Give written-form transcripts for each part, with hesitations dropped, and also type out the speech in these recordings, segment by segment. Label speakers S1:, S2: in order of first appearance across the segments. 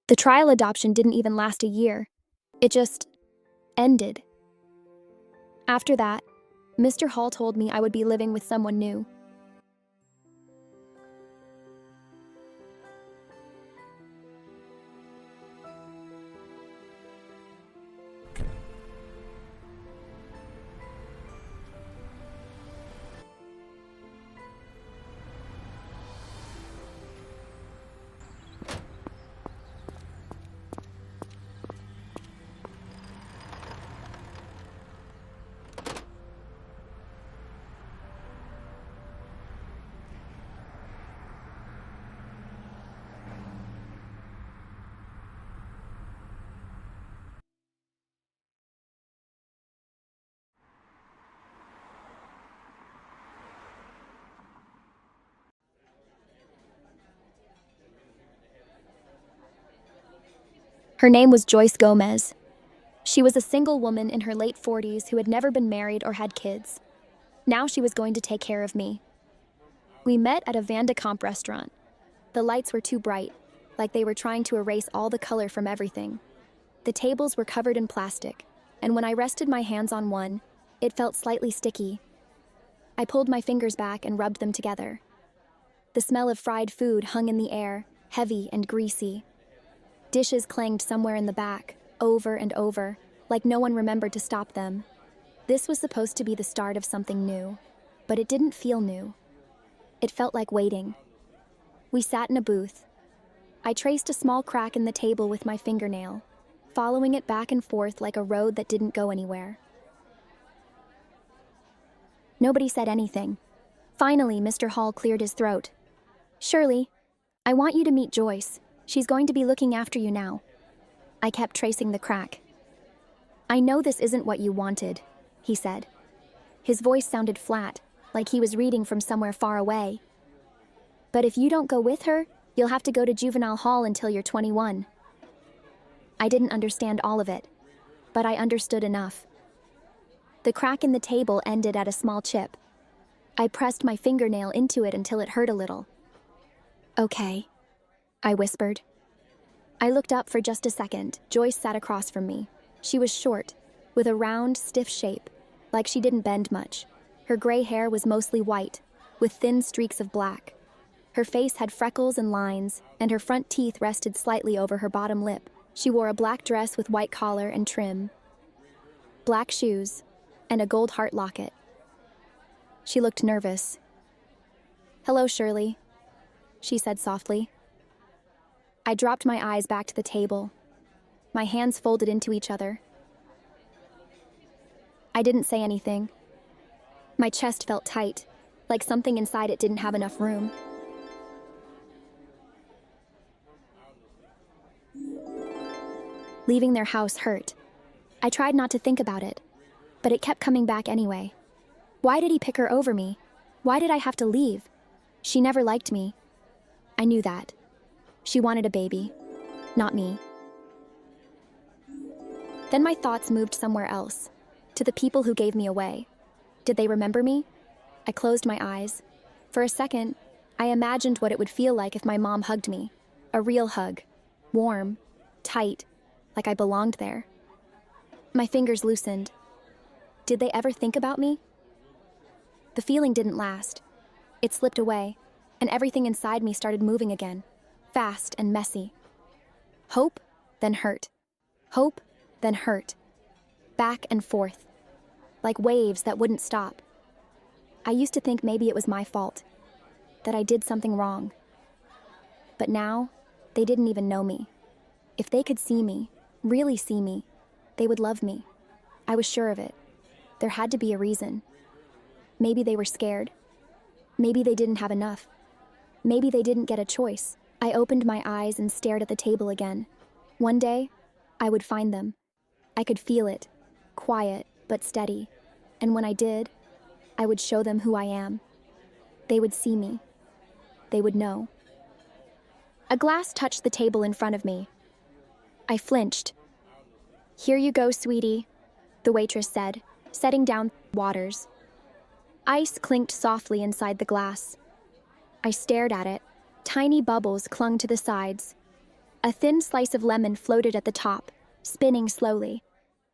S1: The trial adoption didn't even last a year. It just ended. After that, Mr. Hall told me I would be living with someone new. Her name was Joyce Gomez. She was a single woman in her late 40s who had never been married or had kids. Now she was going to take care of me. We met at a Van de Kamp restaurant. The lights were too bright, like they were trying to erase all the color from everything. The tables were covered in plastic, and when I rested my hands on one, it felt slightly sticky. I pulled my fingers back and rubbed them together. The smell of fried food hung in the air, heavy and greasy. Dishes clanged somewhere in the back, over and over, like no one remembered to stop them. This was supposed to be the start of something new, but it didn't feel new. It felt like waiting. We sat in a booth. I traced a small crack in the table with my fingernail, following it back and forth like a road that didn't go anywhere. Nobody said anything. Finally, Mr. Hall cleared his throat. "Shirley, I want you to meet Joyce. She's going to be looking after you now." I kept tracing the crack. "I know this isn't what you wanted," he said. His voice sounded flat, like he was reading from somewhere far away. "But if you don't go with her, you'll have to go to juvenile hall until you're 21. I didn't understand all of it, but I understood enough. The crack in the table ended at a small chip. I pressed my fingernail into it until it hurt a little. "Okay," I whispered. I looked up for just a second. Joyce sat across from me. She was short, with a round, stiff shape, like she didn't bend much. Her gray hair was mostly white, with thin streaks of black. Her face had freckles and lines, and her front teeth rested slightly over her bottom lip. She wore a black dress with white collar and trim, black shoes, and a gold heart locket. She looked nervous. "Hello, Shirley," she said softly. I dropped my eyes back to the table. My hands folded into each other. I didn't say anything. My chest felt tight, like something inside it didn't have enough room. Leaving their house hurt. I tried not to think about it, but it kept coming back anyway. Why did he pick her over me? Why did I have to leave? She never liked me. I knew that. She wanted a baby, not me. Then my thoughts moved somewhere else, to the people who gave me away. Did they remember me? I closed my eyes. For a second, I imagined what it would feel like if my mom hugged me. A real hug. Warm, tight, like I belonged there. My fingers loosened. Did they ever think about me? The feeling didn't last. It slipped away, and everything inside me started moving again, fast and messy. Hope, then hurt. Hope, then hurt. Back and forth, like waves that wouldn't stop. I used to think maybe it was my fault, that I did something wrong. But now, they didn't even know me. If they could see me, really see me, they would love me. I was sure of it. There had to be a reason. Maybe they were scared. Maybe they didn't have enough. Maybe they didn't get a choice. I opened my eyes and stared at the table again. One day, I would find them. I could feel it, quiet but steady. And when I did, I would show them who I am. They would see me. They would know. A glass touched the table in front of me. I flinched. "Here you go, sweetie," the waitress said, setting down waters. Ice clinked softly inside the glass. I stared at it. Tiny bubbles clung to the sides. A thin slice of lemon floated at the top, spinning slowly.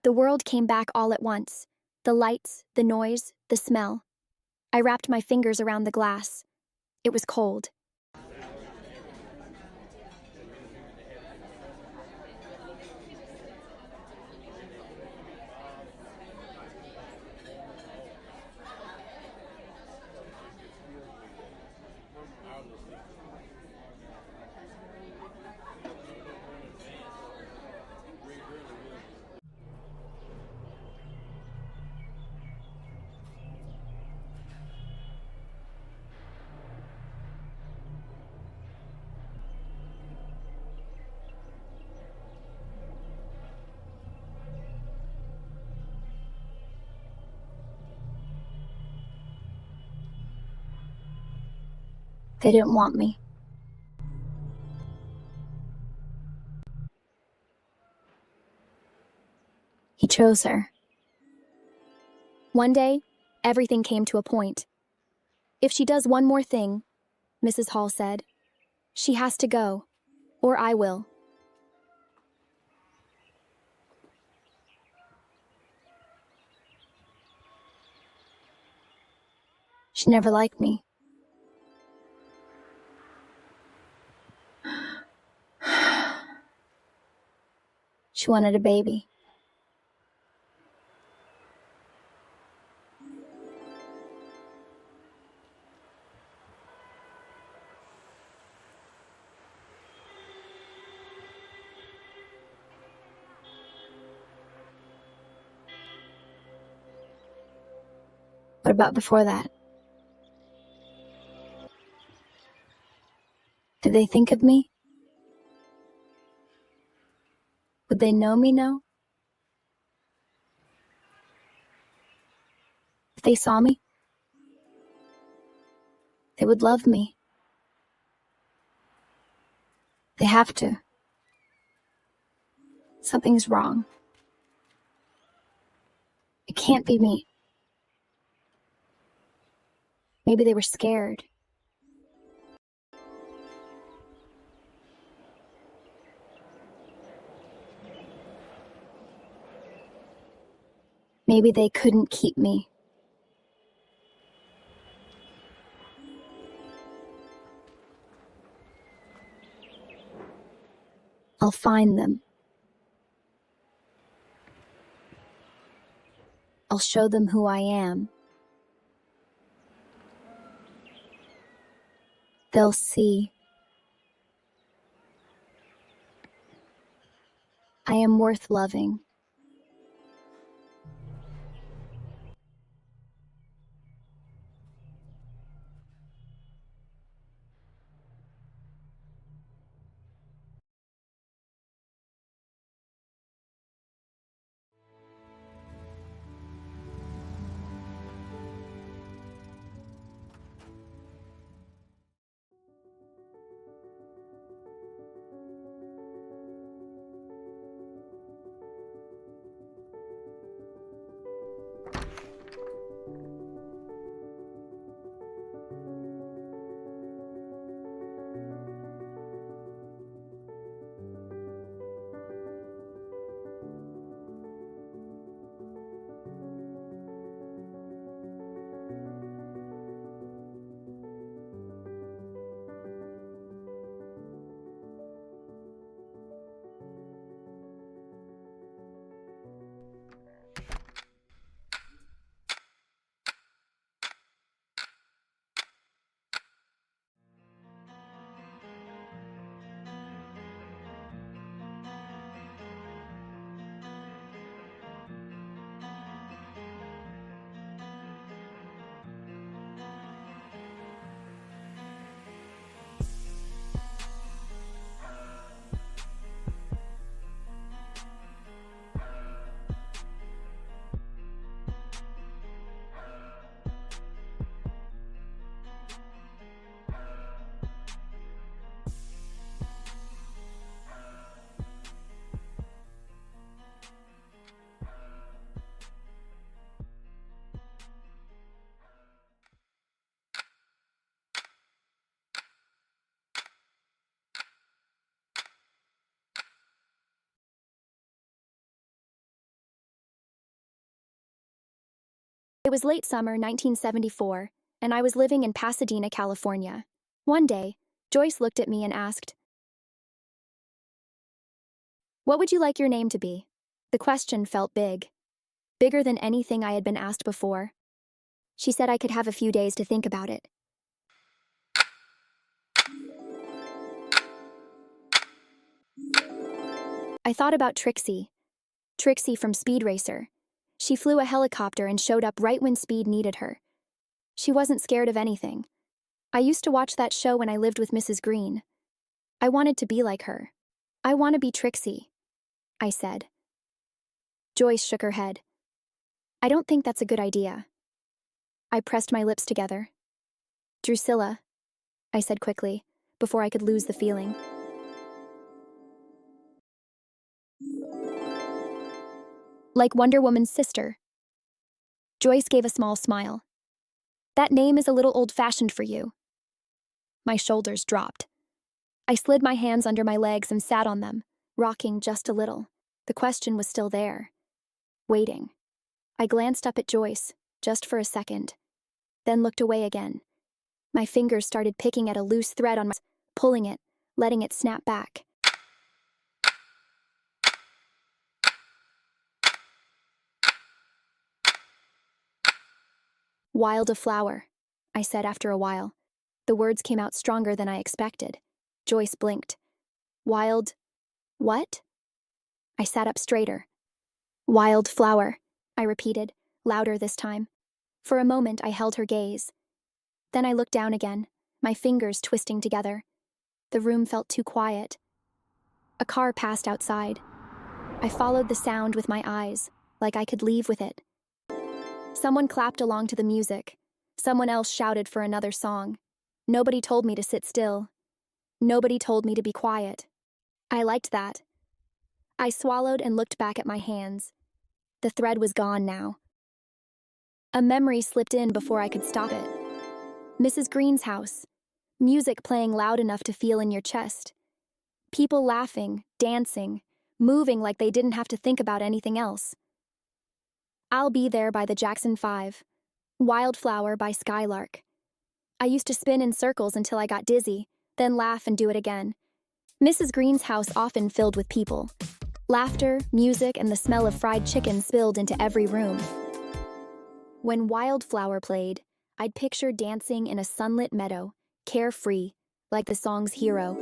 S1: The world came back all at once. The lights, the noise, the smell. I wrapped my fingers around the glass. It was cold. They didn't want me. He chose her. One day, everything came to a point. If she does one more thing, Mrs. Hall said, she has to go, or I will. She never liked me. She wanted a baby. What about before that? Did they think of me? Would they know me now? If they saw me, they would love me. They have to. Something's wrong. It can't be me. Maybe they were scared. Maybe they couldn't keep me. I'll find them. I'll show them who I am. They'll see. I am worth loving. It was late summer 1974, and I was living in Pasadena, California. One day, Joyce looked at me and asked, "What would you like your name to be?" The question felt big, bigger than anything I had been asked before. She said I could have a few days to think about it. I thought about Trixie from Speed Racer. She flew a helicopter and showed up right when Speed needed her. She wasn't scared of anything. I used to watch that show when I lived with Mrs. Green. I wanted to be like her. "I want to be Trixie," I said. Joyce shook her head. "I don't think that's a good idea." I pressed my lips together. "Drusilla," I said quickly, before I could lose the feeling. "Like Wonder Woman's sister." Joyce gave a small smile. "That name is a little old-fashioned for you." My shoulders dropped. I slid my hands under my legs and sat on them, rocking just a little. The question was still there, waiting. I glanced up at Joyce, just for a second, then looked away again. My fingers started picking at a loose thread on my, pulling it, letting it snap back. "Wild a flower," I said after a while. The words came out stronger than I expected. Joyce blinked. "Wild what?" I sat up straighter. "Wild flower," I repeated, louder this time. For a moment I held her gaze. Then I looked down again, my fingers twisting together. The room felt too quiet. A car passed outside. I followed the sound with my eyes, like I could leave with it. Someone clapped along to the music. Someone else shouted for another song. Nobody told me to sit still. Nobody told me to be quiet. I liked that. I swallowed and looked back at my hands. The thread was gone now. A memory slipped in before I could stop it. Mrs. Green's house. Music playing loud enough to feel in your chest. People laughing, dancing, moving like they didn't have to think about anything else. "I'll Be There" by the Jackson 5. "Wildflower" by Skylark. I used to spin in circles until I got dizzy, then laugh and do it again. Mrs. Green's house often filled with people. Laughter, music, and the smell of fried chicken spilled into every room. When Wildflower played, I'd picture dancing in a sunlit meadow, carefree, like the song's hero.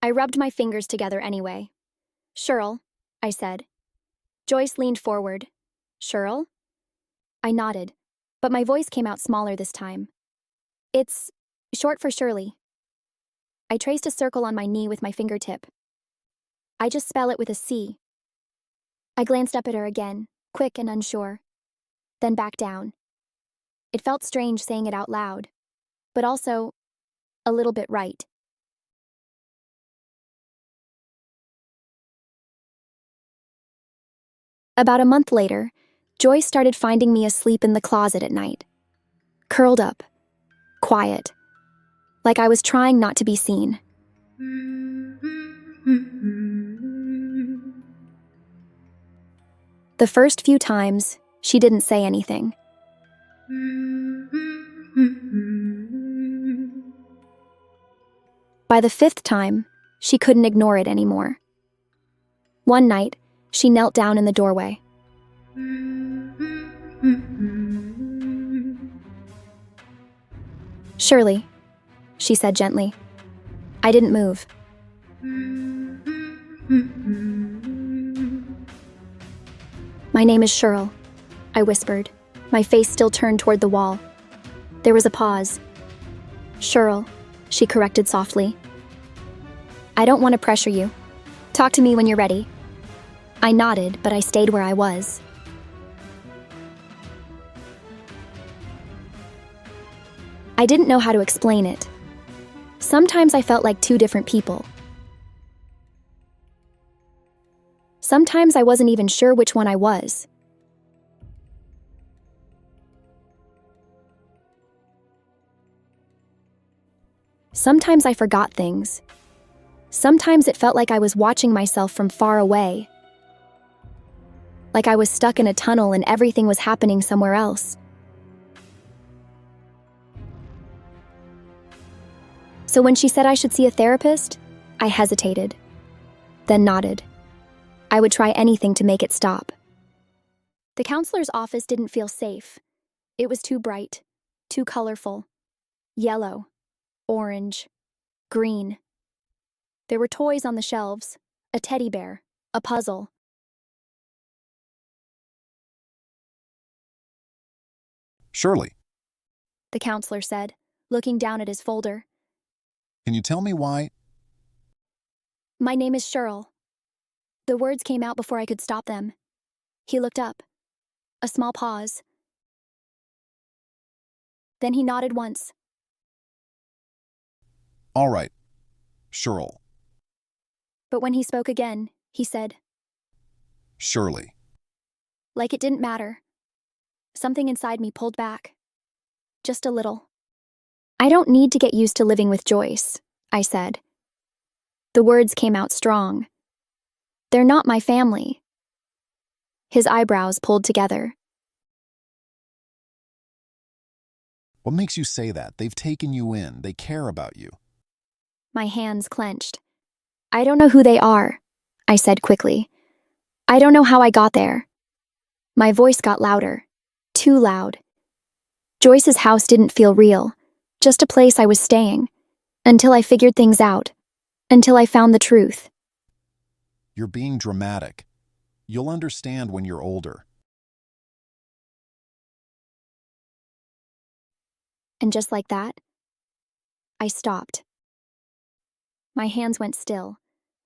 S1: I rubbed my fingers together anyway. "Shirl," I said. Joyce leaned forward. "Shirl?" I nodded, but my voice came out smaller this time. "It's short for Shirley." I traced a circle on my knee with my fingertip. "I just spell it with a C." I glanced up at her again, quick and unsure, then back down. It felt strange saying it out loud, but also a little bit right. About a month later, Joyce started finding me asleep in the closet at night. Curled up, quiet, like I was trying not to be seen. The first few times, she didn't say anything. By the fifth time, she couldn't ignore it anymore. One night, she knelt down in the doorway. "Shirley," she said gently. I didn't move. "My name is Shirl," I whispered, my face still turned toward the wall. There was a pause. "Shirl," she corrected softly. "I don't want to pressure you. Talk to me when you're ready." I nodded, but I stayed where I was. I didn't know how to explain it. Sometimes I felt like two different people. Sometimes I wasn't even sure which one I was. Sometimes I forgot things. Sometimes it felt like I was watching myself from far away, like I was stuck in a tunnel and everything was happening somewhere else. So when she said I should see a therapist, I hesitated, then nodded. I would try anything to make it stop. The counselor's office didn't feel safe. It was too bright, too colorful. Yellow, orange, green. There were toys on the shelves, a teddy bear, a puzzle.
S2: Shirley,
S1: The counselor said, looking down at his folder.
S2: can you tell me why?
S1: My name is Shirl. The words came out before I could stop them. He looked up. A small pause. Then he nodded once.
S2: All right, Shirl.
S1: But when he spoke again, he said,
S2: Shirley.
S1: like it didn't matter. Something inside me pulled back. Just a little. I don't need to get used to living with Joyce, I said. The words came out strong. They're not my family. His eyebrows pulled together.
S2: What makes you say that? They've taken you in. They care about you.
S1: My hands clenched. I don't know who they are, I said quickly. I don't know how I got there. My voice got louder. Too loud. Joyce's house didn't feel real, just a place I was staying. Until I figured things out. Until I found the truth.
S2: You're being dramatic. You'll understand when you're older.
S1: And just like that, I stopped. My hands went still.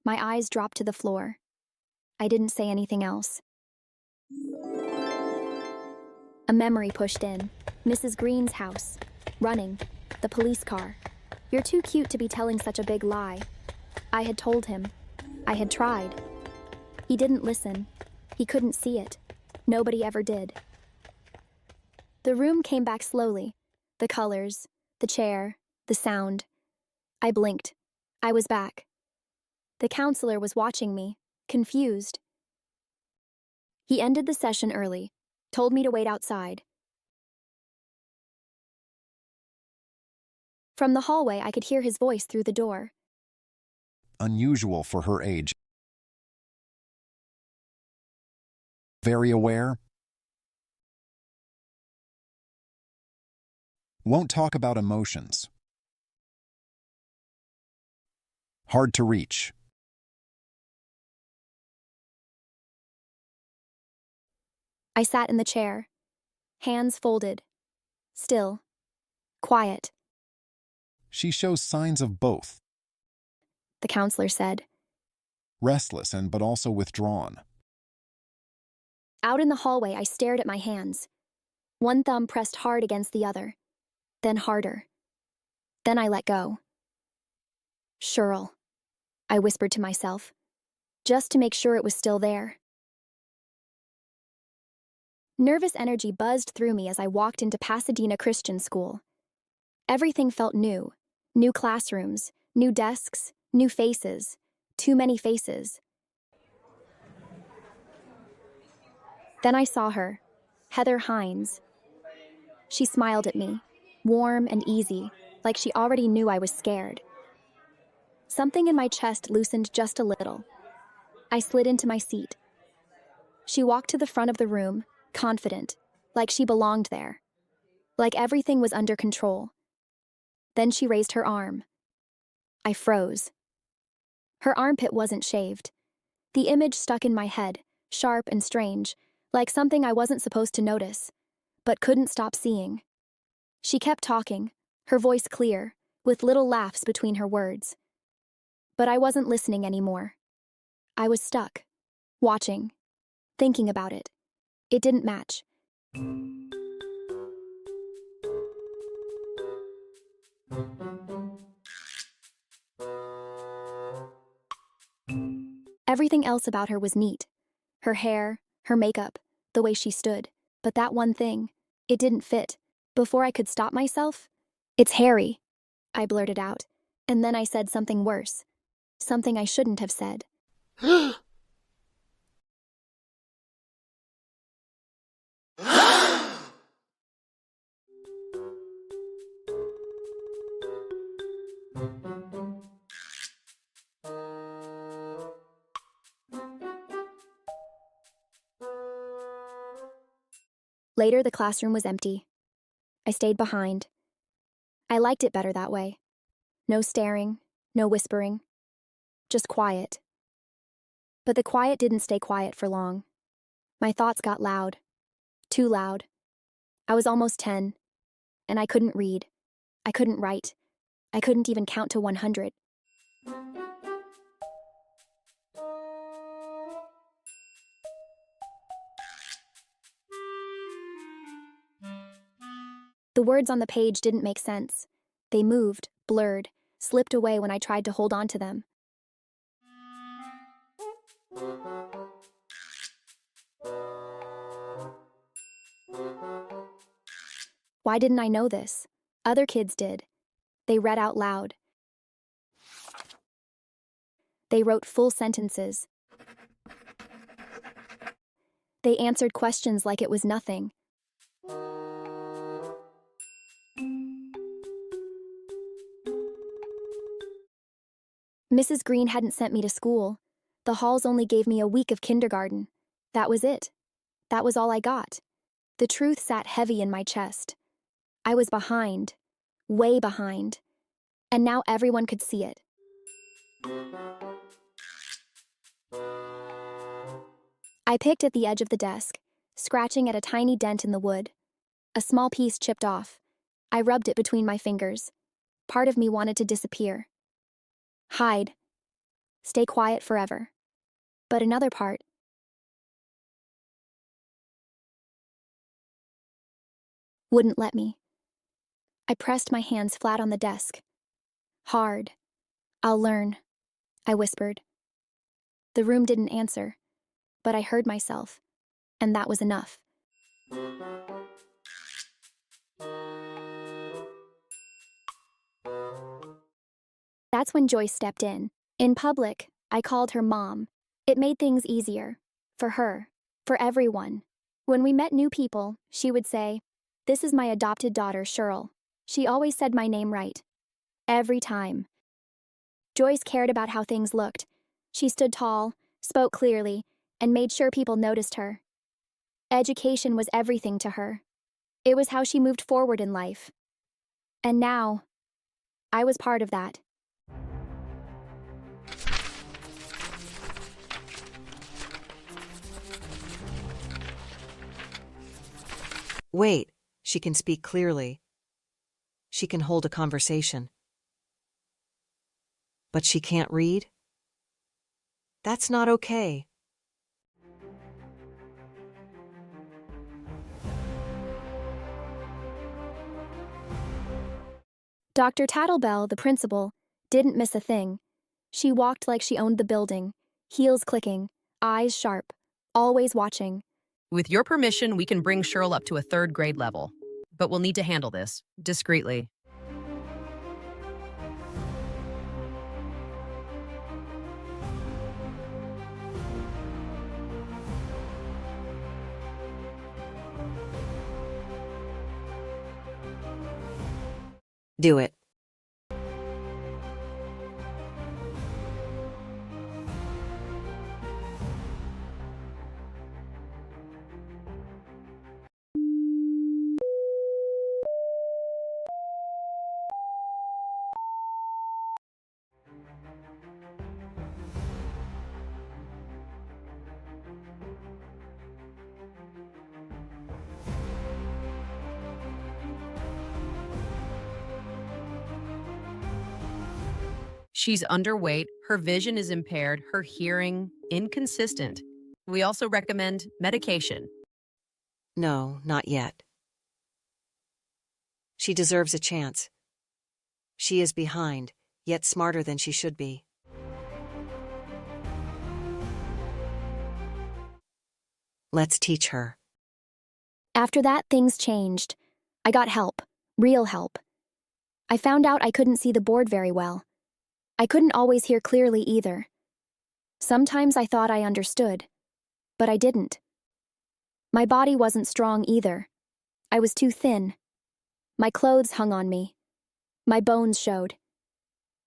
S1: My eyes dropped to the floor. I didn't say anything else. A memory pushed in. Mrs. Green's house. Running. The police car. You're too cute to be telling such a big lie. I had told him. I had tried. He didn't listen. He couldn't see it. Nobody ever did. The room came back slowly. The colors, the chair, the sound. I blinked. I was back. The counselor was watching me, confused. He ended the session early, told me to wait outside. From the hallway, I could hear his voice through the door.
S2: Unusual for her age. Very aware. Won't talk about emotions. Hard to reach.
S1: I sat in the chair, hands folded, still, quiet.
S2: She shows signs of both.
S1: The counselor said.
S2: Restless but also withdrawn.
S1: Out in the hallway, I stared at my hands. One thumb pressed hard against the other, then harder. Then I let go. Shirl, I whispered to myself, just to make sure it was still there. Nervous energy buzzed through me as I walked into Pasadena Christian School. Everything felt new. New classrooms, new desks, new faces. Too many faces. Then I saw her, Heather Hines. She smiled at me, warm and easy, like she already knew I was scared. Something in my chest loosened just a little. I slid into my seat. She walked to the front of the room, confident, like she belonged there. Like everything was under control. Then she raised her arm. I froze. Her armpit wasn't shaved. The image stuck in my head, sharp and strange, like something I wasn't supposed to notice, but couldn't stop seeing. She kept talking, her voice clear, with little laughs between her words. But I wasn't listening anymore. I was stuck, watching, thinking about it. It didn't match. Everything else about her was neat. Her hair, her makeup, the way she stood. But that one thing, it didn't fit. Before I could stop myself, "It's Harry," I blurted out. And then I said something worse. something I shouldn't have said. Later, the classroom was empty. I stayed behind. I liked it better that way. No staring, no whispering, just quiet. But the quiet didn't stay quiet for long. My thoughts got loud, too loud. I was almost 10, and I couldn't read. I couldn't write. I couldn't even count to 100. The words on the page didn't make sense. They moved, blurred, slipped away when I tried to hold on to them. Why didn't I know this? Other kids did. They read out loud. They wrote full sentences. They answered questions like it was nothing. Mrs. Green hadn't sent me to school. The halls only gave me a week of kindergarten. That was it. That was all I got. The truth sat heavy in my chest. I was behind, way behind, and now everyone could see it. I picked at the edge of the desk, scratching at a tiny dent in the wood. A small piece chipped off. I rubbed it between my fingers. Part of me wanted to disappear. Hide. Stay quiet forever. But another part wouldn't let me. I pressed my hands flat on the desk. Hard. I'll learn, I whispered. The room didn't answer, but I heard myself, and that was enough. That's when Joyce stepped in. In public, I called her Mom. It made things easier. For her. For everyone. When we met new people, she would say, "This is my adopted daughter, Shirl." She always said my name right. Every time. Joyce cared about how things looked. She stood tall, spoke clearly, and made sure people noticed her. Education was everything to her. It was how she moved forward in life. And now, I was part of that.
S3: Wait, she can speak clearly. She can hold a conversation. But she can't read? That's not okay.
S1: Dr. Tattlebell, the principal, didn't miss a thing. She walked like she owned the building, heels clicking, eyes sharp, always watching.
S4: With your permission, we can bring Shirl up to a 3rd grade level, but we'll need to handle this discreetly.
S3: Do it.
S4: She's underweight, her vision is impaired, her hearing inconsistent. We also recommend medication.
S3: No, not yet. She deserves a chance. She is behind, yet smarter than she should be. Let's teach her.
S1: After that, things changed. I got help. Real help. I found out I couldn't see the board very well. I couldn't always hear clearly either. Sometimes I thought I understood, but I didn't. My body wasn't strong either. I was too thin. My clothes hung on me. My bones showed.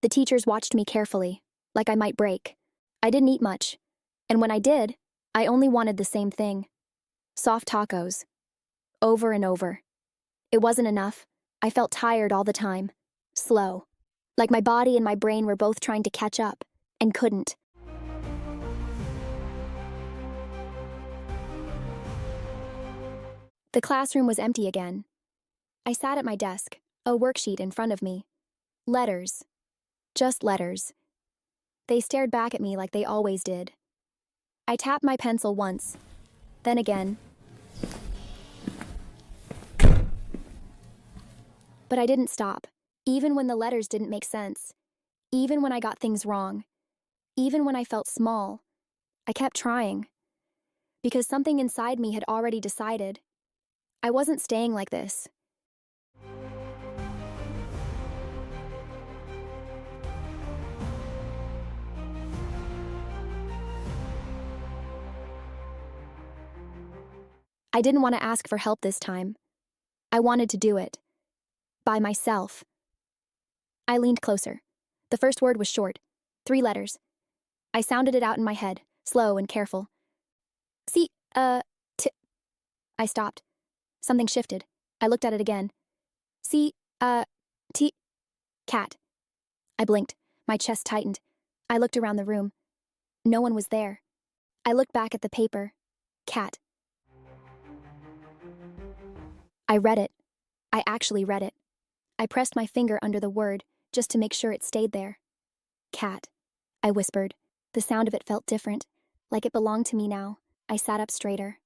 S1: The teachers watched me carefully, like I might break. I didn't eat much, and when I did, I only wanted the same thing. Soft tacos. Over and over. It wasn't enough. I felt tired all the time. Slow. Like my body and my brain were both trying to catch up, and couldn't. The classroom was empty again. I sat at my desk, a worksheet in front of me. Letters. Just letters. They stared back at me like they always did. I tapped my pencil once, then again. But I didn't stop, even when the letters didn't make sense. Even when I got things wrong. Even when I felt small. I kept trying. Because something inside me had already decided. I wasn't staying like this. I didn't want to ask for help this time. I wanted to do it. By myself. I leaned closer. The first word was short. 3 letters. I sounded it out in my head, slow and careful. T. I stopped. Something shifted. I looked at it again. T. Cat. I blinked. My chest tightened. I looked around the room. No one was there. I looked back at the paper. Cat. I read it. I actually read it. I pressed my finger under the word, just to make sure it stayed there. Cat. I whispered. The sound of it felt different, like it belonged to me now. I sat up straighter.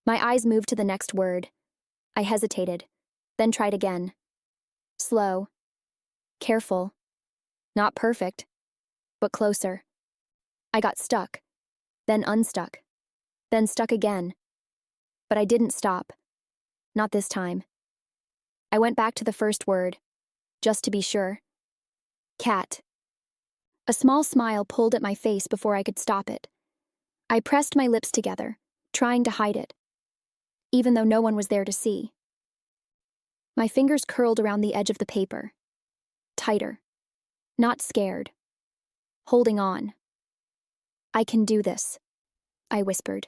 S1: My eyes moved to the next word. I hesitated, then tried again. Slow. Careful. Not perfect, but closer. I got stuck, then unstuck, then stuck again. But I didn't stop. Not this time. I went back to the first word, just to be sure. Cat. A small smile pulled at my face before I could stop it. I pressed my lips together, trying to hide it, even though no one was there to see. My fingers curled around the edge of the paper. Tighter. Not scared. Holding on. I can do this, I whispered.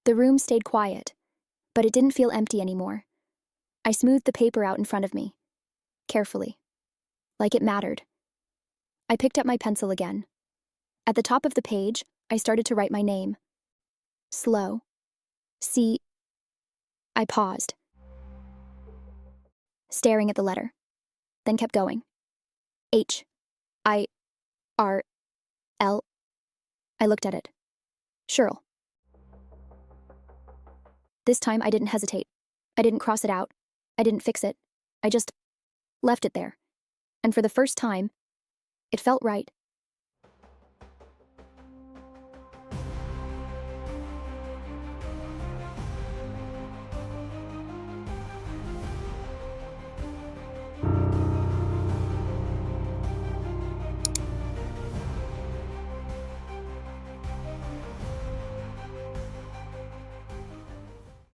S1: The room stayed quiet, but it didn't feel empty anymore. I smoothed the paper out in front of me, carefully, like it mattered. I picked up my pencil again. At the top of the page, I started to write my name. Slow. C. I paused, staring at the letter, then kept going. H. I. R. L. I looked at it. Shirl. This time I didn't hesitate. I didn't cross it out. I didn't fix it. I just left it there. And for the first time, it felt right.